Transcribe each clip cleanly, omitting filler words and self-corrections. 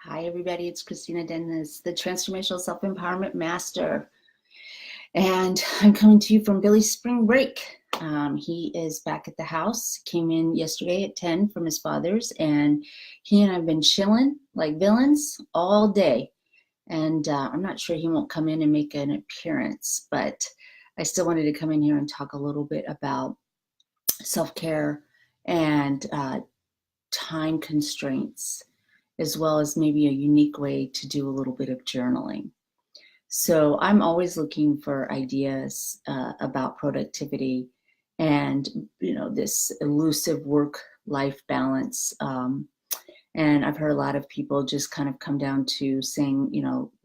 Hi, everybody. It's Kristina Dennis, the Transformational Self Empowerment Master. And I'm coming to you from Billy's spring break. He is back at the house, came in yesterday at 10 from his father's, and he and I have been chilling like villains all day. And I'm not sure he won't come in and make an appearance, but I still wanted to come in here and talk a little bit about self-care and time constraints, as well as maybe a unique way to do a little bit of journaling. So I'm always looking for ideas about productivity and, this elusive work-life balance. And I've heard a lot of people just kind of come down to saying,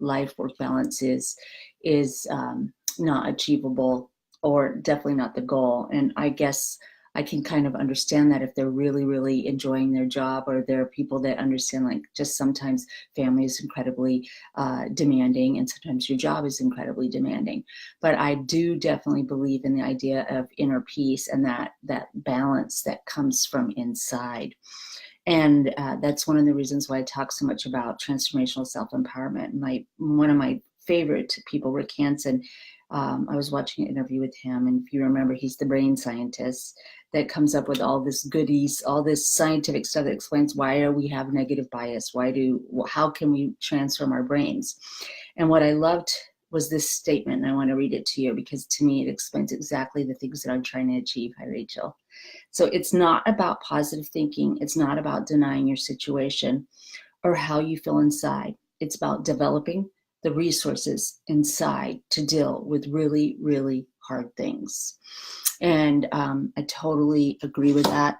life-work balance is not achievable, or definitely not the goal. And I guess I can kind of understand that if they're really, really enjoying their job, or there are people that understand, like, just sometimes family is incredibly demanding, and sometimes your job is incredibly demanding. But I do definitely believe in the idea of inner peace and that balance that comes from inside. And that's one of the reasons why I talk so much about transformational self-empowerment. One of my favorite people, Rick Hansen, I was watching an interview with him, and if you remember, he's the brain scientist that comes up with all this goodies, all this scientific stuff that explains why we have negative bias, how can we transform our brains. And what I loved was this statement, and I want to read it to you because to me it explains exactly the things that I'm trying to achieve. Hi, Rachel. So it's not about positive thinking. It's not about denying your situation or how you feel inside. It's about developing the resources inside to deal with really, really hard things. And I totally agree with that.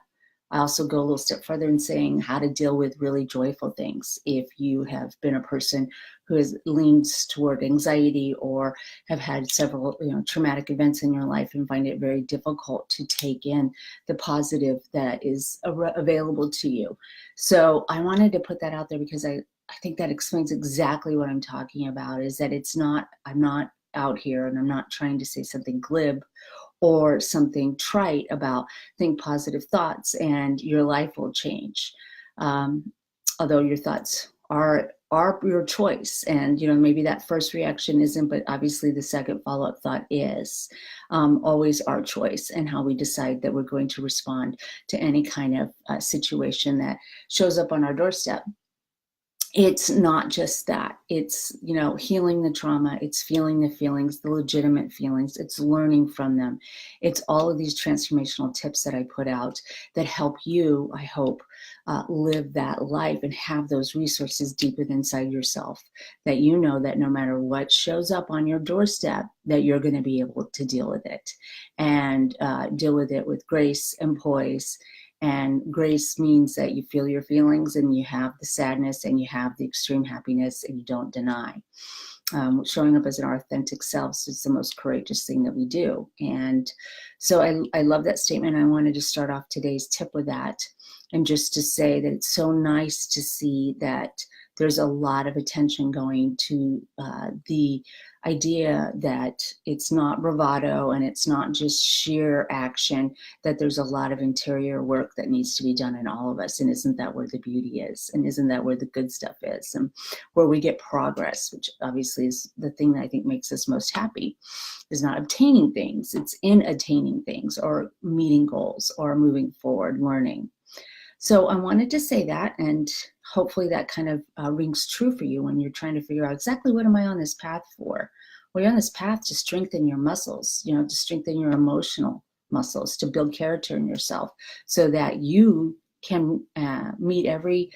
I also go a little step further in saying how to deal with really joyful things. If you have been a person who has leans toward anxiety, or have had several traumatic events in your life and find it very difficult to take in the positive that is available to you. So I wanted to put that out there because I think that explains exactly what I'm talking about, is that I'm not out here and I'm not trying to say something glib or something trite about think positive thoughts and your life will change. Although your thoughts are your choice, and maybe that first reaction isn't, but obviously the second follow-up thought is always our choice, and how we decide that we're going to respond to any kind of situation that shows up on our doorstep. It's not just that. It's, healing the trauma. It's feeling the feelings, the legitimate feelings. It's learning from them. It's all of these transformational tips that I put out that help you, I hope, live that life and have those resources deep within inside yourself, that that no matter what shows up on your doorstep, that you're going to be able to deal with it, and deal with it with grace and poise. And grace means that you feel your feelings, and you have the sadness, and you have the extreme happiness, and you don't deny. Showing up as an authentic self is the most courageous thing that we do. And so I love that statement. I wanted to start off today's tip with that, and just to say that it's so nice to see that there's a lot of attention going to the idea that it's not bravado and it's not just sheer action, that there's a lot of interior work that needs to be done in all of us. And isn't that where the beauty is? And isn't that where the good stuff is? And where we get progress, which obviously is the thing that I think makes us most happy, is not obtaining things. It's in attaining things, or meeting goals, or moving forward, learning. So I wanted to say that, and hopefully that kind of rings true for you when you're trying to figure out exactly what am I on this path for. Well, you're on this path to strengthen your muscles, to strengthen your emotional muscles, to build character in yourself, so that you can meet every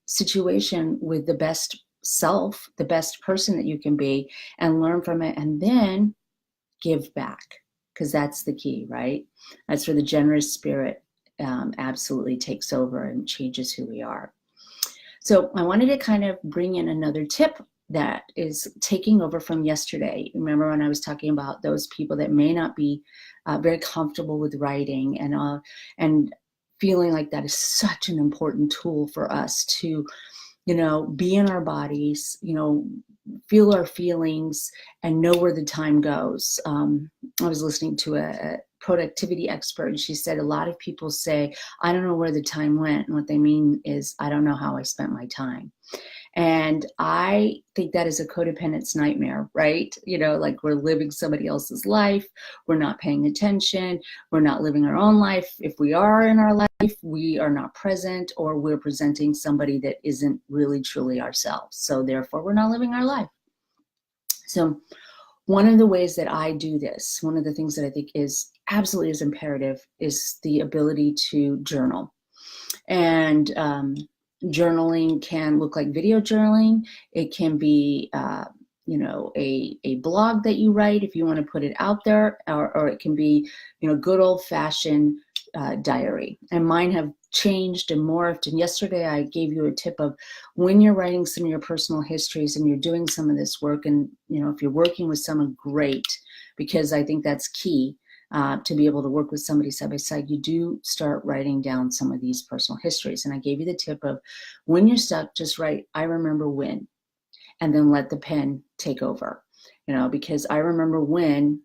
situation with the best self, the best person that you can be, and learn from it, and then give back, because that's the key, right? That's where the generous spirit absolutely takes over and changes who we are. So I wanted to kind of bring in another tip that is taking over from yesterday. Remember when I was talking about those people that may not be very comfortable with writing, and feeling like that is such an important tool for us to, be in our bodies, feel our feelings, and know where the time goes. I was listening to productivity expert, and she said a lot of people say, I don't know where the time went. And what they mean is, I don't know how I spent my time. And I think that is a codependent's nightmare, right? Like we're living somebody else's life. We're not paying attention. We're not living our own life. If we are in our life, we are not present, or we're presenting somebody that isn't really truly ourselves. So therefore, we're not living our life. So one of the ways that I do this, one of the things that I think is absolutely is imperative, is the ability to journal. And journaling can look like video journaling. It can be, a blog that you write if you want to put it out there, or it can be, good old fashioned diary. And mine have changed and morphed. And yesterday I gave you a tip of when you're writing some of your personal histories and you're doing some of this work, and if you're working with someone, great, because I think that's key. To be able to work with somebody side by side, you do start writing down some of these personal histories. And I gave you the tip of when you're stuck, just write, I remember when, and then let the pen take over. Because I remember when,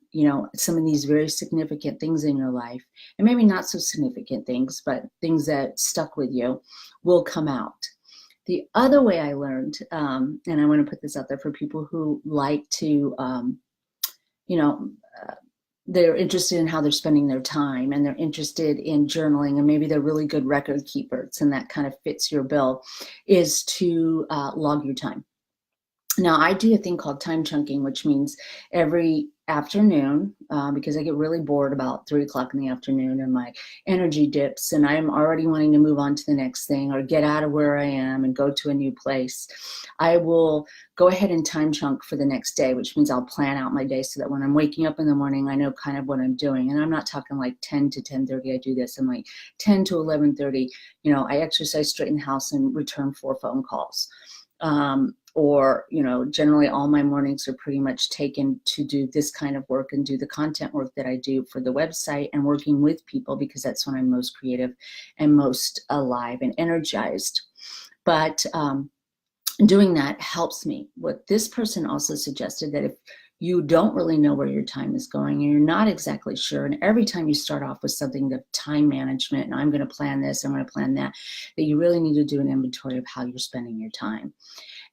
some of these very significant things in your life, and maybe not so significant things, but things that stuck with you, will come out. The other way I learned, and I want to put this out there for people who like to, they're interested in how they're spending their time, and they're interested in journaling, and maybe they're really good record keepers, and that kind of fits your bill, is to log your time. Now, I do a thing called time chunking, which means every afternoon, because I get really bored about 3 o'clock in the afternoon and my energy dips and I'm already wanting to move on to the next thing or get out of where I am and go to a new place, I will go ahead and time chunk for the next day, which means I'll plan out my day so that when I'm waking up in the morning, I know kind of what I'm doing. And I'm not talking like 10 to 10:30 I do this. I'm like 10 to 11:30, I exercise, straighten the house, and return 4 phone calls. Or, generally all my mornings are pretty much taken to do this kind of work and do the content work that I do for the website and working with people, because that's when I'm most creative and most alive and energized. But doing that helps me. What this person also suggested, that if you don't really know where your time is going and you're not exactly sure, and every time you start off with something, the time management, and I'm going to plan this, I'm going to plan that you really need to do an inventory of how you're spending your time.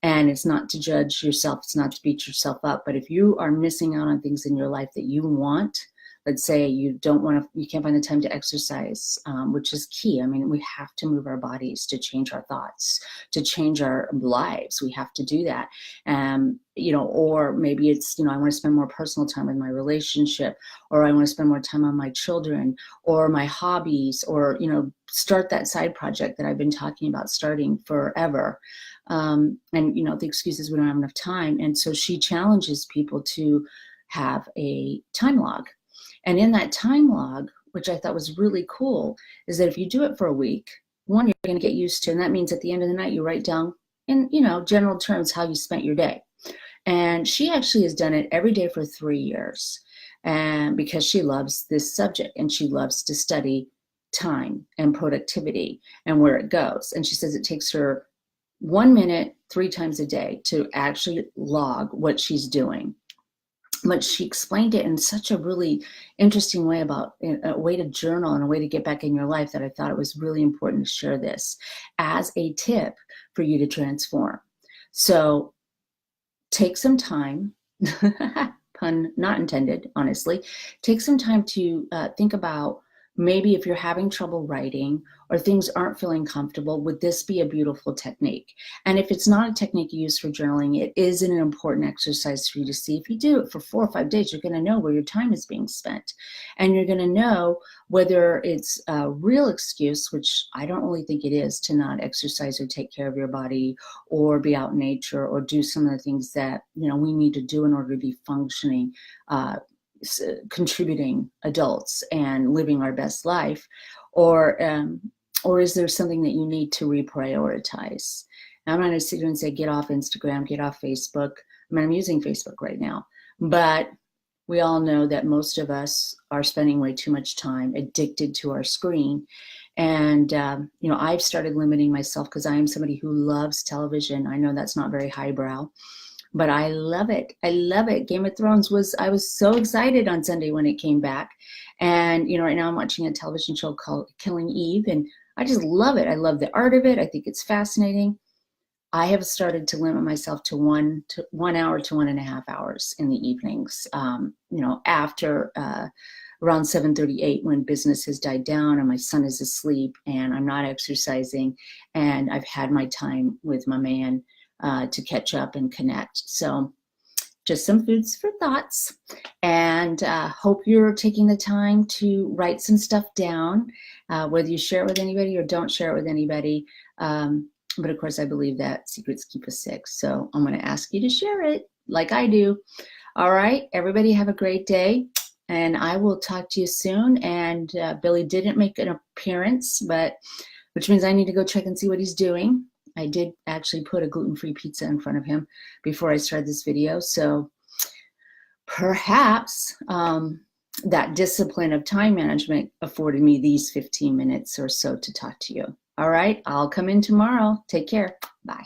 And it's not to judge yourself, it's not to beat yourself up, but if you are missing out on things in your life that you want, let's say you can't find the time to exercise, which is key. I mean, we have to move our bodies to change our thoughts, to change our lives. We have to do that. Or maybe it's, I want to spend more personal time with my relationship, or I want to spend more time on my children or my hobbies, or, start that side project that I've been talking about starting forever. And the excuse is we don't have enough time. And so she challenges people to have a time log. And in that time log, which I thought was really cool, is that if you do it for a week, one, you're going to get used to, and that means at the end of the night, you write down in, general terms how you spent your day. And she actually has done it every day for 3 years, and because she loves this subject and she loves to study time and productivity and where it goes. And she says it takes her 1 minute 3 times a day to actually log what she's doing. But she explained it in such a really interesting way, about a way to journal and a way to get back in your life, that I thought it was really important to share this as a tip for you to transform. So take some time, pun not intended, honestly, take some time to think about, maybe if you're having trouble writing or things aren't feeling comfortable, would this be a beautiful technique? And if it's not a technique you use for journaling, it is an important exercise for you to see. If you do it for 4 or 5 days, you're going to know where your time is being spent. And you're going to know whether it's a real excuse, which I don't really think it is, to not exercise or take care of your body or be out in nature or do some of the things that, we need to do in order to be functioning, contributing adults and living our best life, or is there something that you need to reprioritize? Now, I'm not going to sit here and say get off Instagram, get off Facebook. I mean, I'm using Facebook right now, but we all know that most of us are spending way too much time addicted to our screen. And I've started limiting myself because I am somebody who loves television. I know that's not very highbrow, but I love it. I love it. Game of Thrones I was so excited on Sunday when it came back. And, right now I'm watching a television show called Killing Eve, and I just love it. I love the art of it. I think it's fascinating. I have started to limit myself to 1 hour to 1.5 hours in the evenings, after around 7:38 when business has died down and my son is asleep and I'm not exercising and I've had my time with my man to catch up and connect. So just some foods for thoughts, and hope you're taking the time to write some stuff down, whether you share it with anybody or don't share it with anybody. But of course, I believe that secrets keep us sick. So I'm going to ask you to share it like I do. All right, everybody have a great day, and I will talk to you soon. And Billy didn't make an appearance, which means I need to go check and see what he's doing. I did actually put a gluten-free pizza in front of him before I started this video. So perhaps that discipline of time management afforded me these 15 minutes or so to talk to you. All right, I'll come in tomorrow. Take care. Bye.